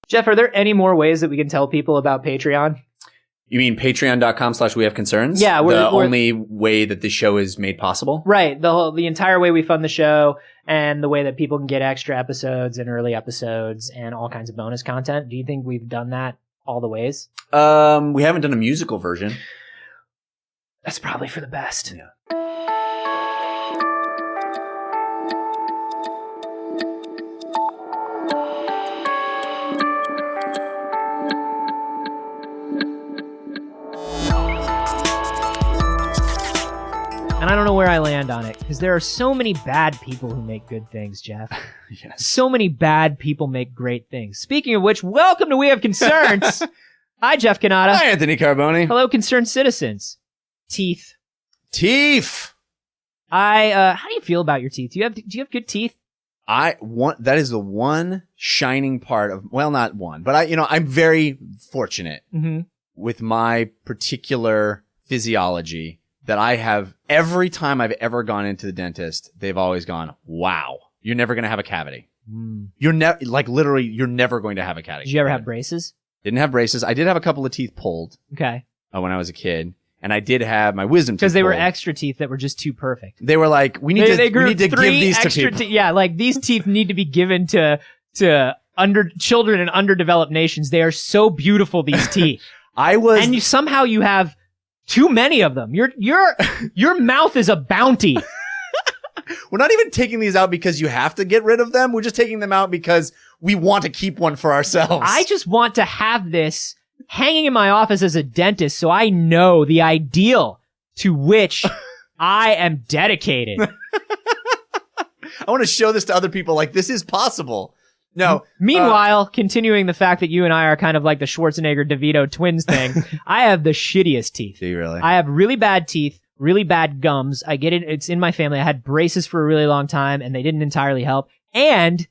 Jeff, are there any more ways that we can tell people about Patreon? You mean patreon.com/wehaveconcerns? Yeah. The only way that the show is made possible? Right. The entire way we fund the show and the way that people can get extra episodes and early episodes and all kinds of bonus content. Do you think we've done that all the ways? We haven't done a musical version. That's probably for the best. Yeah. And I don't know where I land on it, because there are so many bad people who make good things, Jeff. Yes. So many bad people make great things. Speaking of which, welcome to We Have Concerns. Hi, Jeff Canada. Hi, Anthony Carboni. Hello, concerned citizens. Teeth. Teeth. How do you feel about your teeth? Do you have good teeth? That is the one shining part of, well, not one, but I'm very fortunate with my particular physiology that I have. Every time I've ever gone into the dentist, they've always gone, wow, you're never going to have a cavity. You're literally, you're never going to have a cavity. Did you ever have braces? Didn't have braces. I did have a couple of teeth pulled. Okay. When I was a kid. And I did have my wisdom teeth because they were pulled. extra teeth that were just too perfect. They were like, we need to give these to people. Yeah, like these teeth need to be given to children in underdeveloped nations. They are so beautiful, these teeth. And somehow you have too many of them. Your mouth is a bounty. We're not even taking these out because you have to get rid of them. We're just taking them out because we want to keep one for ourselves. I just want to have this hanging in my office as a dentist so I know the ideal to which I am dedicated. I want to show this to other people, like, this is possible. No. Meanwhile, continuing the fact that you and I are kind of like the Schwarzenegger DeVito twins thing, I have the shittiest teeth. Do you really? I have really bad teeth, really bad gums. I get it. It's in my family. I had braces for a really long time and they didn't entirely help. And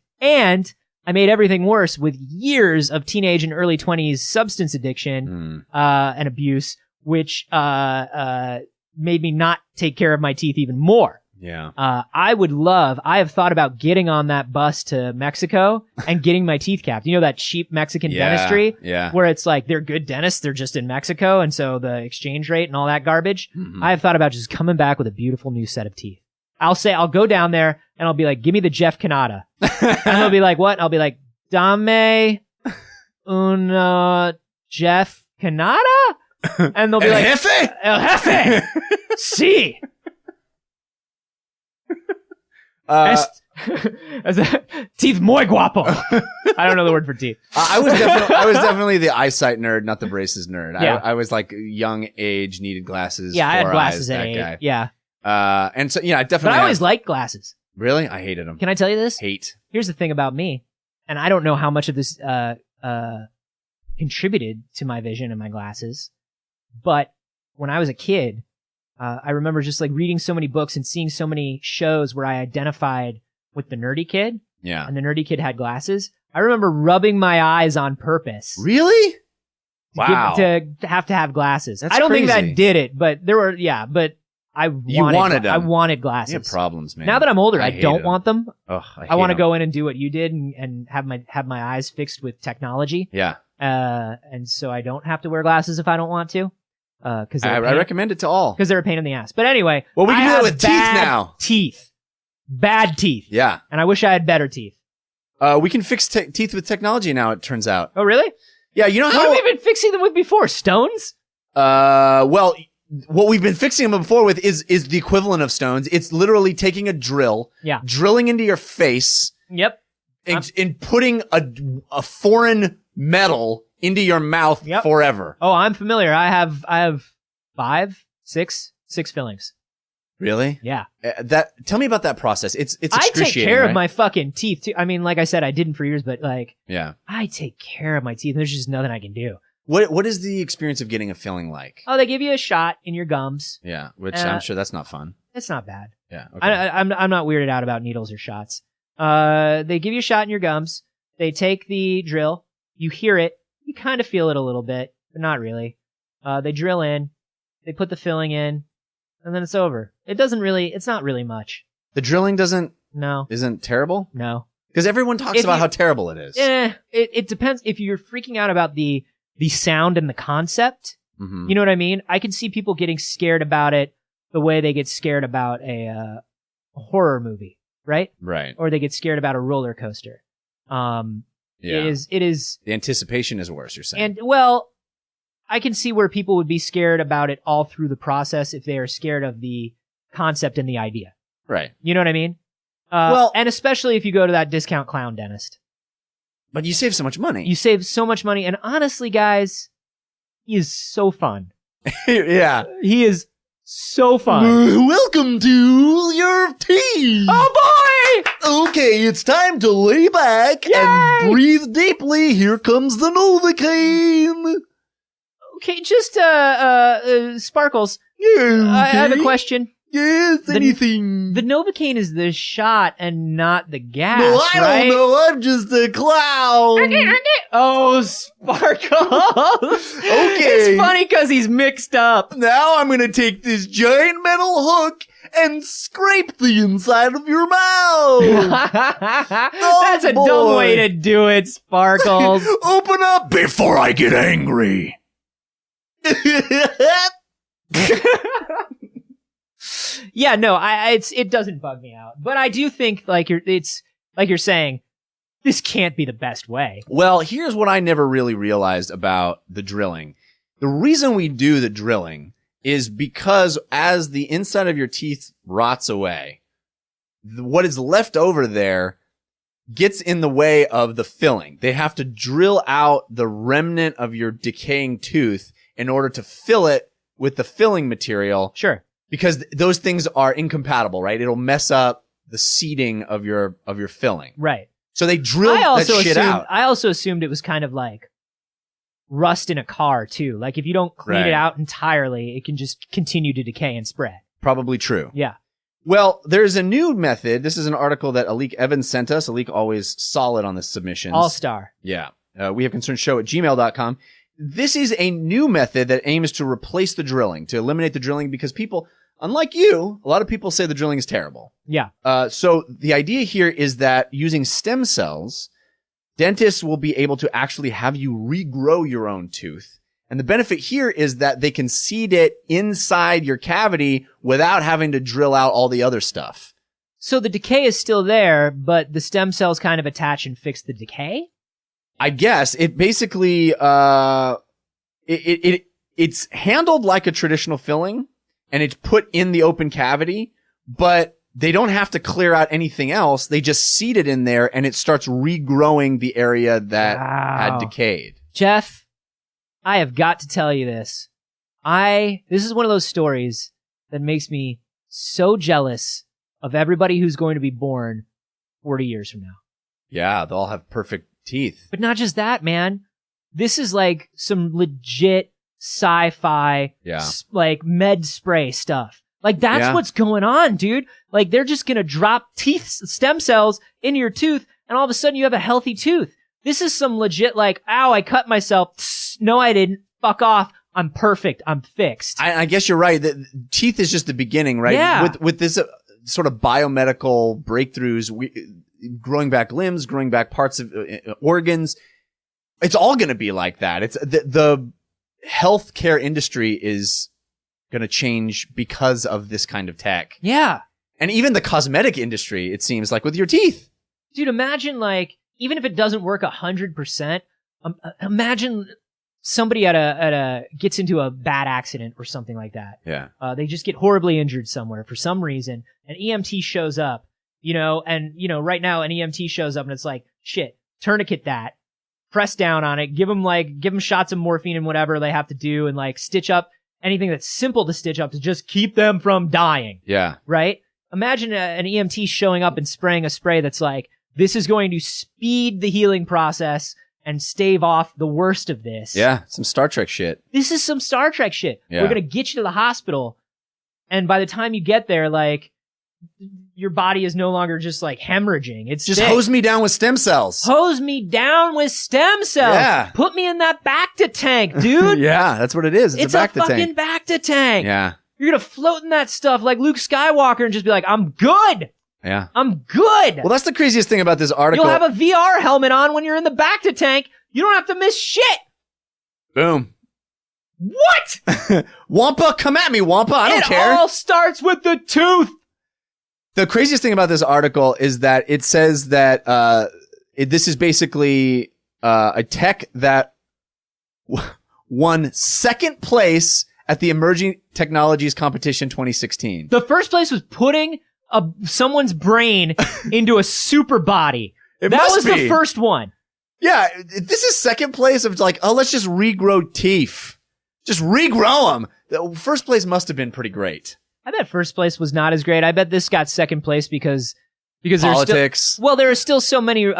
I made everything worse with years of teenage and early 20s substance addiction and abuse, which made me not take care of my teeth even more. Yeah. I have thought about getting on that bus to Mexico and getting my teeth capped. You know that cheap Mexican dentistry? Yeah. Where it's like, they're good dentists, they're just in Mexico, and so the exchange rate and all that garbage. I have thought about just coming back with a beautiful new set of teeth. I'll go down there and I'll be like, give me the Jeff Canada. And they'll be like, what? And I'll be like, dame un Jeff Canada? And they'll be like, Jefe? El Jefe! Si! Teeth muy guapo. I don't know the word for teeth. I was definitely the eyesight nerd, not the braces nerd. Yeah. I was like young age, needed glasses. Yeah, I had glasses at at 8. Guy. Yeah. And so, I definitely. But I always liked glasses. Really? I hated them. Can I tell you this? Hate. Here's the thing about me, and I don't know how much of this contributed to my vision and my glasses, but when I was a kid, I remember just like reading so many books and seeing so many shows where I identified with the nerdy kid. Yeah. And the nerdy kid had glasses. I remember rubbing my eyes on purpose. Really? Wow. To have glasses. That's I don't think crazy. that did it, but I wanted glasses. You have problems, man. Now that I'm older, I don't want them. Ugh, I want to go in and do what you did and have my eyes fixed with technology. Yeah. And so I don't have to wear glasses if I don't want to. Because I recommend it to all. Because they're a pain in the ass. But anyway, well, we can do have that with teeth now. Bad teeth. Yeah. And I wish I had better teeth. We can fix teeth with technology now, it turns out. Oh, really? Yeah, you know how... What have we been fixing them with before? Stones? Well, what we've been fixing them before with is the equivalent of stones. It's literally taking a drill, drilling into your face, and putting a foreign metal into your mouth forever. Oh, I'm familiar. I have 6 fillings. Really? Yeah. Tell me about that process. It's excruciating. I take care right? of my fucking teeth too. I mean, like I said, I didn't for years, but yeah, I take care of my teeth. There's just nothing I can do. What is the experience of getting a filling like? Oh, they give you a shot in your gums. Yeah, which I'm sure that's not fun. It's not bad. Yeah. Okay. I'm not weirded out about needles or shots. They give you a shot in your gums. They take the drill. You hear it. You kind of feel it a little bit, but not really. They drill in. They put the filling in. And then it's over. It's not really much. The drilling isn't No. terrible? No. Because everyone talks about how terrible it is. It depends. If you're freaking out about the sound and the concept, you know what I mean? I can see people getting scared about it the way they get scared about a horror movie, right? Right. Or they get scared about a roller coaster. It is. The anticipation is worse, you're saying. And, well, I can see where people would be scared about it all through the process if they are scared of the concept and the idea. Right. You know what I mean? And especially if you go to that discount clown dentist. But you save so much money. You save so much money. And honestly, guys, he is so fun. Yeah. He is so fun. Welcome to your teeth. Oh, boy! Okay, it's time to lay back and breathe deeply. Here comes the Novocaine. Okay, just, Sparkles. Yeah, okay. I have a question. Yes, anything. The Novocaine is the shot and not the gas, No, I right? don't know. I'm just a clown. Oh, Sparkles. Okay. It's funny because he's mixed up. Now I'm going to take this giant metal hook and scrape the inside of your mouth. That's a dumb way to do it, Sparkles. Open up before I get angry. Yeah, no, it doesn't bug me out, but I do think it's like you're saying, this can't be the best way. Well, here's what I never really realized about the drilling. The reason we do the drilling is because as the inside of your teeth rots away, what is left over there gets in the way of the filling. They have to drill out the remnant of your decaying tooth in order to fill it with the filling material. Sure. Because those things are incompatible, right? It'll mess up the seating of your filling. Right. So they drill that shit out. I also assumed it was kind of like rust in a car too. Like if you don't clean it out entirely, it can just continue to decay and spread. Probably true. Yeah. Well, there's a new method. This is an article that Alik Evans sent us. Alik always solid on the submissions. All-star. Yeah. We have concernshow@gmail.com. This is a new method that aims to replace the drilling, to eliminate the drilling, because people, unlike you, a lot of people say the drilling is terrible. Yeah. So the idea here is that using stem cells, dentists will be able to actually have you regrow your own tooth. And the benefit here is that they can seed it inside your cavity without having to drill out all the other stuff. So the decay is still there, but the stem cells kind of attach and fix the decay? I guess it basically, it's handled like a traditional filling and it's put in the open cavity, but they don't have to clear out anything else. They just seed it in there and it starts regrowing the area that had decayed. Jeff, I have got to tell you this. This is one of those stories that makes me so jealous of everybody who's going to be born 40 years from now. Yeah, they'll all have perfect teeth. But not just that, man. This is like some legit sci-fi, like med spray stuff. Like that's what's going on, dude. Like they're just gonna drop teeth stem cells into your tooth, and all of a sudden you have a healthy tooth. This is some legit like, ow, I cut myself. No, I didn't. Fuck off. I'm perfect. I'm fixed. I guess you're right. The teeth is just the beginning, right? Yeah. With this sort of biomedical breakthroughs, growing back limbs, growing back parts of organs. It's all going to be like that. It's the healthcare industry is going to change because of this kind of tech. Yeah. And even the cosmetic industry, it seems like, with your teeth. Dude, imagine like, even if it doesn't work 100%, imagine somebody gets into a bad accident or something like that. Yeah. They just get horribly injured somewhere for some reason. An EMT shows up, right now an EMT shows up and it's like, shit, tourniquet that, press down on it, give them shots of morphine and whatever they have to do and like stitch up anything that's simple to stitch up to just keep them from dying. Yeah. Right? Imagine an EMT showing up and spraying a spray that's like, this is going to speed the healing process and stave off the worst of this. Yeah, some Star Trek shit. This is some Star Trek shit. Yeah. We're going to get you to the hospital, and by the time you get there, like, your body is no longer just, like, hemorrhaging. It's just sick. hose me down with stem cells. Hose me down with stem cells. Yeah. Put me in that Bacta tank, dude. Yeah, that's what it is. It's a Bacta fucking Bacta tank. Yeah. You're going to float in that stuff like Luke Skywalker and just be like, I'm good. Yeah. I'm good. Well, that's the craziest thing about this article. You'll have a VR helmet on when you're in the Bacta tank. You don't have to miss shit. Boom. What? Wampa, come at me, Wampa. I don't care. It all starts with the tooth. The craziest thing about this article is that it says that this is basically a tech that won second place at the Emerging Technologies Competition 2016. The first place was putting someone's brain into a super body. That was the first one. Yeah, this is second place of like, oh, let's just regrow teeth. Just regrow them. The first place must have been pretty great. I bet first place was not as great. I bet this got second place because politics. There are still so many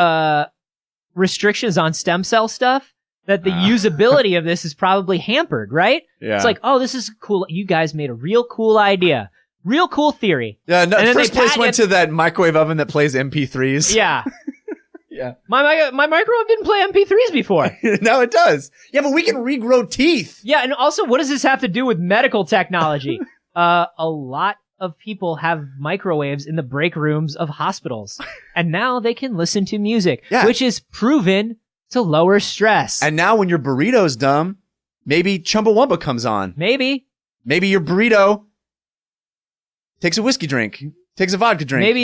restrictions on stem cell stuff that the usability of this is probably hampered, right? Yeah. It's like, oh, this is cool. You guys made a real cool idea. Real cool theory. Yeah, no, first place went to that microwave oven that plays MP3s. Yeah. Yeah. My microwave didn't play MP3s before. Now it does. Yeah, but we can regrow teeth. Yeah, and also, what does this have to do with medical technology? A lot of people have microwaves in the break rooms of hospitals, and now they can listen to music, which is proven to lower stress. And now when your burrito's dumb, maybe Chumbawamba comes on. Maybe your burrito takes a whiskey drink. Takes a vodka drink.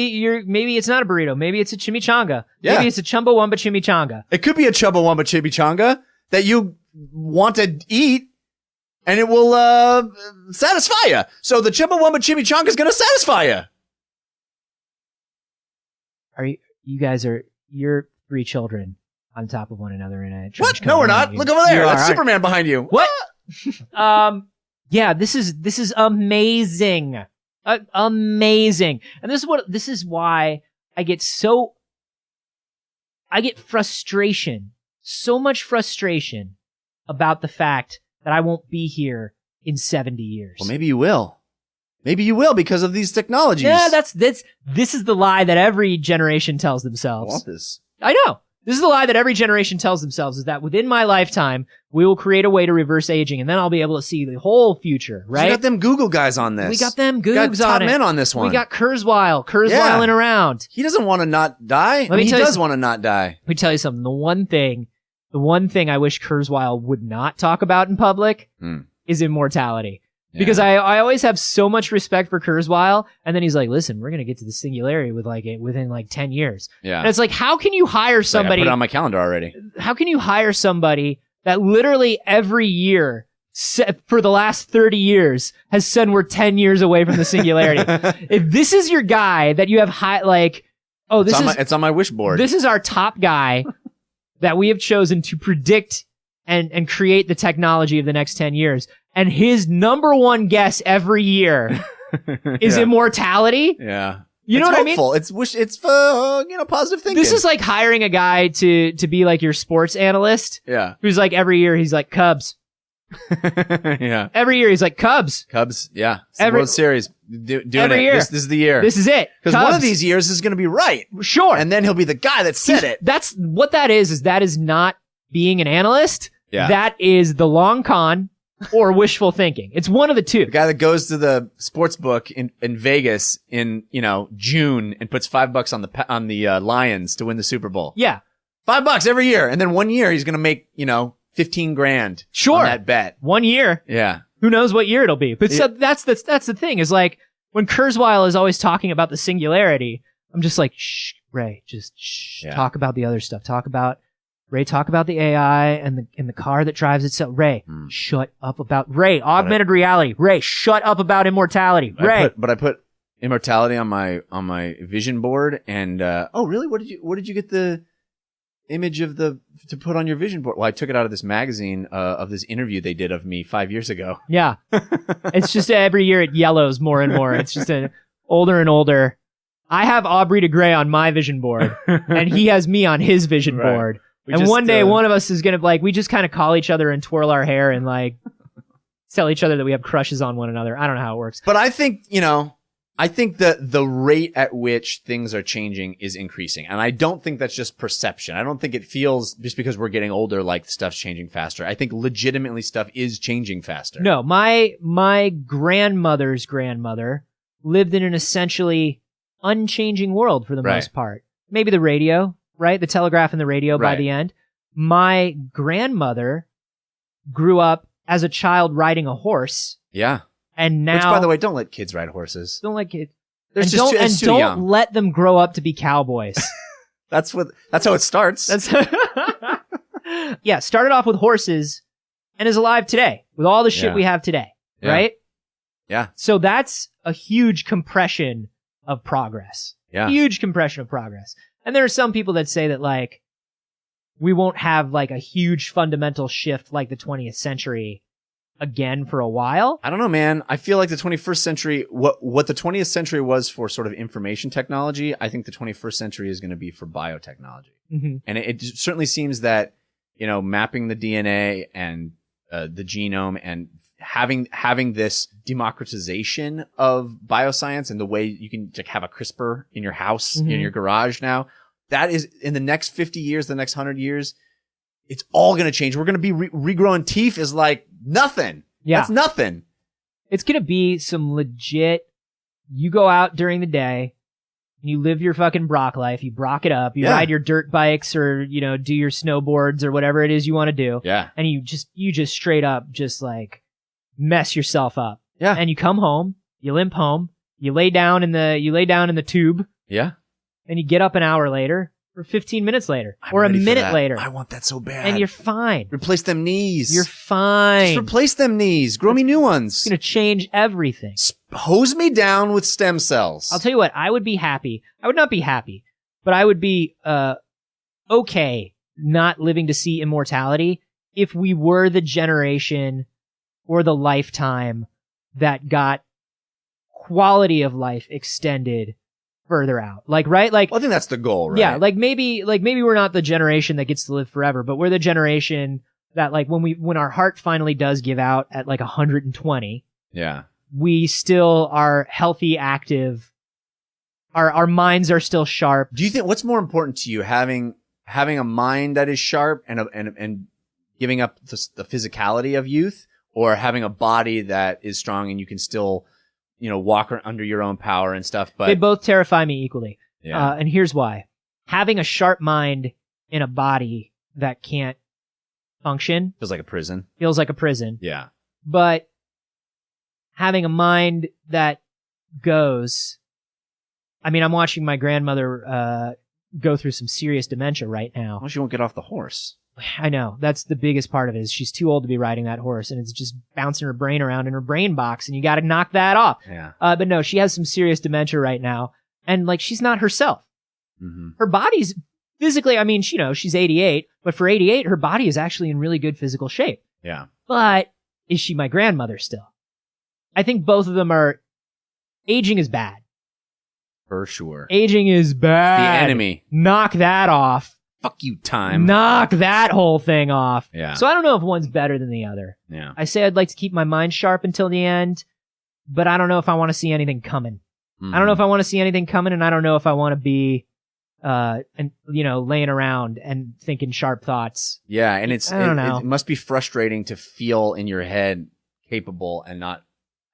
Maybe it's not a burrito. Maybe it's a chimichanga. Yeah. Maybe it's a Chumbawamba chimichanga. It could be a Chumbawamba chimichanga that you want to eat, and it will satisfy you. So the Chumbawamba chimichanga is going to satisfy you. You're three children on top of one another in a trench What? coat. No, we're not. Look over there. That's Superman behind you. What? Yeah, this is amazing. Amazing. And this is why I get frustration, so much frustration about the fact that I won't be here in 70 years. Well, maybe you will. Maybe you will because of these technologies. Yeah, this is the lie that every generation tells themselves. I want this. I know. This is the lie that every generation tells themselves, is that within my lifetime, we will create a way to reverse aging, and then I'll be able to see the whole future, right? We got them Google guys on this. We got them Googs got on top it. men on this one. We got Kurzweiling around. He doesn't want to not die. He does want to not die. Let me tell you something. The one thing I wish Kurzweil would not talk about in public is immortality. Yeah. Because I always have so much respect for Kurzweil, and then he's like, listen, we're going to get to the singularity within 10 years. Yeah. And it's like, how can you hire somebody? I put it on my calendar already. How can you hire somebody that literally every year for the last 30 years has said we're 10 years away from the singularity? If this is your guy that you have it's on my wish board. This is our top guy that we have chosen to predict and create the technology of the next 10 years. And his number one guess every year is immortality. Yeah. You know what I mean? It's positive thinking. This is like hiring a guy to be like your sports analyst. Yeah. Who's like every year he's like Cubs. Yeah. Every year he's like Cubs. Yeah. World Series. Doing every year. This is the year. This is it. Because one of these years is going to be right. Sure. And then he'll be the guy that said it. That's what that is that is not being an analyst. Yeah. That is the long con or wishful thinking. It's one of the two. The guy that goes to the sports book in Vegas in, June and puts $5 on the Lions to win the Super Bowl. Yeah. $5 every year. And then 1 year he's going to make, 15 grand. Sure. On that bet. 1 year. Yeah. Who knows what year it'll be. But so that's the thing is like when Kurzweil is always talking about the singularity, I'm just like, shh, Ray, just shh, talk about the other stuff. Talk about the AI and the car that drives itself. Ray, shut up about augmented reality. Ray, shut up about immortality. Ray. I put immortality on my vision board and oh really? What did you get the image to put on your vision board? Well, I took it out of this magazine of this interview they did of me 5 years ago. Yeah. It's just every year it yellows more and more. It's just older and older. I have Aubrey de Grey on my vision board and he has me on his vision board. And one day, one of us is going to, we just kind of call each other and twirl our hair and, tell each other that we have crushes on one another. I don't know how it works. But I think, that the rate at which things are changing is increasing. And I don't think that's just perception. I don't think it feels, just because we're getting older, like stuff's changing faster. I think legitimately stuff is changing faster. No, my grandmother's grandmother lived in an essentially unchanging world for the Right. most part. Maybe the radio, right? The telegraph and the radio by Right. the end. My grandmother grew up as a child riding a horse, Yeah. and now Which, by the way, don't let kids ride horses. don't like it. They're And just don't, too, and it's too don't young. let them grow up to be cowboys. That's how it starts. That's yeah. Started off with horses, and is alive today with all the shit Yeah. we have today, Yeah. right? Yeah. So that's a huge compression of progress. Yeah. Huge compression of progress. And there are some people that say that like we won't have like a huge fundamental shift like the 20th century again for a while. I don't know, man. I feel like the 21st century, what the 20th century was for sort of information technology, I think the 21st century is going to be for biotechnology. Mm-hmm. And it certainly seems that, mapping the DNA and the genome and having this democratization of bioscience and the way you can like, have a CRISPR in your house, in your garage now, that is in the next 50 years, the next 100 years, it's all going to change. We're going to be regrowing teeth is like nothing. Yeah. That's nothing. It's going to be some legit, you go out during the day, and you live your fucking Brock life, you Brock it up, you Yeah. ride your dirt bikes or, do your snowboards or whatever it is you want to do. Yeah. And you just straight up just like mess yourself up. Yeah. And you come home, you limp home, you lay down in the tube, Yeah. and you get up an hour later or 15 minutes later I'm or a ready for minute that. later. I want that so bad. And you're fine. Replace them knees. You're fine. Just replace them knees. Grow me new ones. It's going to change everything. Hose me down with stem cells. I'll tell you what, I would be happy. I would not be happy, but I would be okay not living to see immortality if we were the generation or the lifetime that got quality of life extended further out. Like, right? Like, Well, I think that's the goal, right? yeah, like maybe we're not the generation that gets to live forever, but we're the generation that like when our heart finally does give out at like 120, Yeah. we still are healthy, active. Our minds are still sharp. Do you think what's more important to you, having a mind that is sharp and giving up the physicality of youth, or having a body that is strong and you can still, walk under your own power and stuff? But They both terrify me equally. yeah, And here's why. Having a sharp mind in a body that can't function feels like a prison. feels like a prison. Yeah. But having a mind that goes... I mean, I'm watching my grandmother go through some serious dementia right now. Well, she won't get off the horse. I know. That's the biggest part of it, is she's too old to be riding that horse, and it's just bouncing her brain around in her brain box, and you got to knock that off. Yeah. But no, she has some serious dementia right now, and like she's not herself. Mm-hmm. Her body's physically, I mean, she's 88, but for 88, her body is actually in really good physical shape. Yeah. But is she my grandmother still? I think both of them are. Aging is bad. For sure. Aging is bad. The enemy. Knock that off. Fuck you, time. Knock that whole thing off. Yeah. So I don't know if one's better than the other. Yeah. I say I'd like to keep my mind sharp until the end, but I don't know if I want to see anything coming. Mm-hmm. I don't know if I want to see anything coming, and I don't know if I want to be, laying around and thinking sharp thoughts. Yeah, and I don't know. It must be frustrating to feel in your head capable and not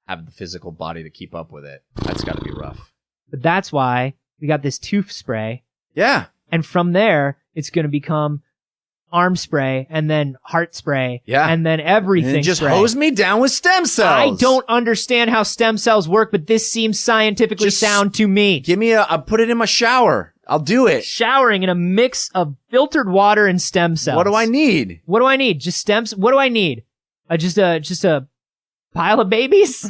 have the physical body to keep up with it. That's got to be rough. But that's why we got this tooth spray, Yeah. and from there, it's going to become arm spray, and then heart spray, Yeah. and then everything And just spray. hose me down with stem cells. I don't understand how stem cells work, but this seems scientifically Just sound to me. Give me I'll put it in my shower. I'll do it. Showering in a mix of filtered water and stem cells. What do I need? What do I need? Just stems? What do I need? Just a pile of babies?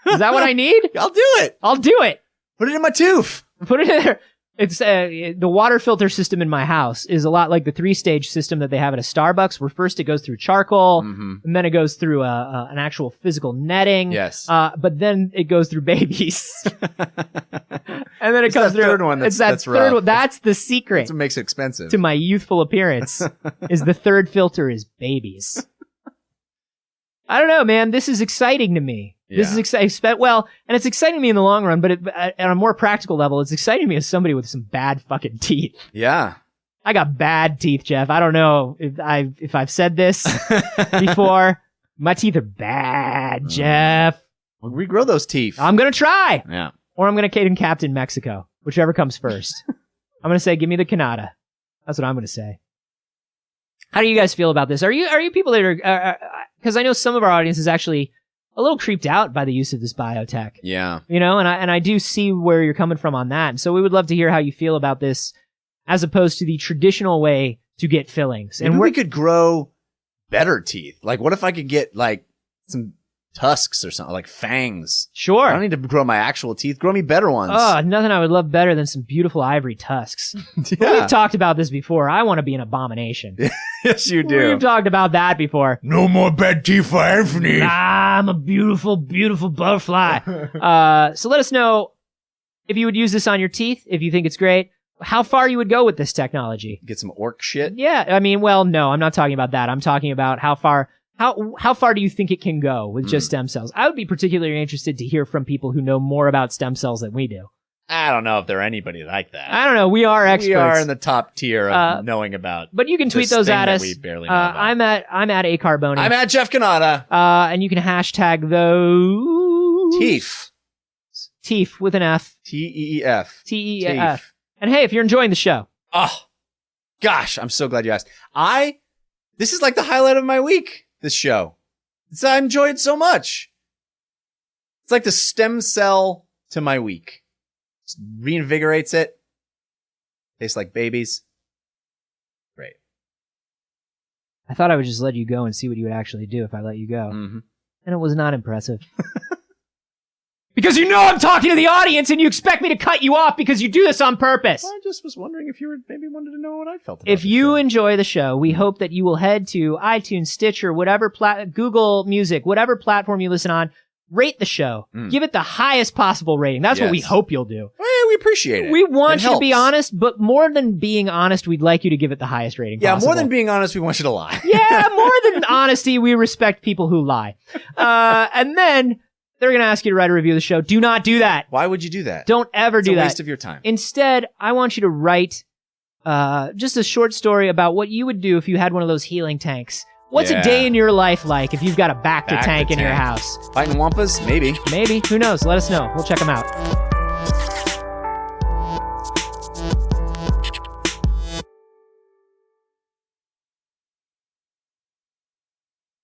Is that what I need? I'll do it. I'll do it. Put it in my tooth. Put it in there. It's the water filter system in my house is a lot like the 3-stage system that they have at a Starbucks, where first it goes through charcoal, and then it goes through an actual physical netting. Yes. But then it goes through babies, and then it It's comes that through. third one it's that that's third rough. one. That's the secret That's what makes it expensive. to my youthful appearance. Is the third filter is babies. I don't know, man. This is exciting to me. This Yeah. is exciting. Well, and it's exciting to me in the long run, but at a more practical level, it's exciting to me as somebody with some bad fucking teeth. Yeah. I got bad teeth, Jeff. I don't know if I've said this before. My teeth are bad, Jeff. Well, regrow those teeth. I'm gonna try, Yeah. or I'm gonna Captain Mexico. whichever comes first. I'm going to say, give me the Kanata. That's what I'm going to say. How do you guys feel about this? Are you people that are, because I know some of our audience is actually a little creeped out by the use of this biotech. Yeah. You know, and I do see where you're coming from on that. And so we would love to hear how you feel about this as opposed to the traditional way to get fillings. Maybe we could grow better teeth. Like, what if I could get like some tusks or something, like fangs? Sure. I don't need to grow my actual teeth. Grow me better ones. Oh, nothing I would love better than some beautiful ivory tusks. Yeah. We've talked about this before. I want to be an abomination. Yes, you do. We've talked about that before. No more bad teeth for Anthony. I'm a beautiful, beautiful butterfly. So let us know if you would use this on your teeth, if you think it's great, how far you would go with this technology. Get some orc shit. Yeah, I mean, well, no, I'm not talking about that. I'm talking about how far do you think it can go with just stem cells? I would be particularly interested to hear from people who know more about stem cells than we do. I don't know if there are anybody like that. I don't know. We are experts. We are in the top tier of knowing about. But you can tweet those at us. We barely know about. I'm at acarboni. I'm at Jeff Kanata. And you can hashtag those Teef with an F. T-E-E-F. T-E-E-F. And hey, if you're enjoying the show. Oh, gosh, I'm so glad you asked. This is like the highlight of my week, this show. I enjoy it so much. It's like the stem cell to my week. Just reinvigorates it. Tastes like babies. Great. I thought I would just let you go and see what you would actually do if I let you go. Mm-hmm. And it was not impressive. Because you know I'm talking to the audience and you expect me to cut you off because you do this on purpose. Well, I just was wondering if you maybe wanted to know what I felt about If you enjoy the show, we hope that you will head to iTunes, Stitcher, whatever Google Music, whatever platform you listen on, rate the show. Give it the highest possible rating. That's what we hope you'll do. We appreciate it. We want you to be honest, but more than being honest, we'd like you to give it the highest rating possible. More than being honest, we want you to lie. Yeah, more than honesty, we respect people who lie. And then they're going to ask you to write a review of the show. Do not do that. Why would you do that? Don't ever do that. It's a waste of your time. Instead, I want you to write just a short story about what you would do if you had one of those healing tanks. What's a day in your life like if you've got a back to tank in your house? Fighting wampas? Maybe. Maybe. Who knows? Let us know. We'll check them out.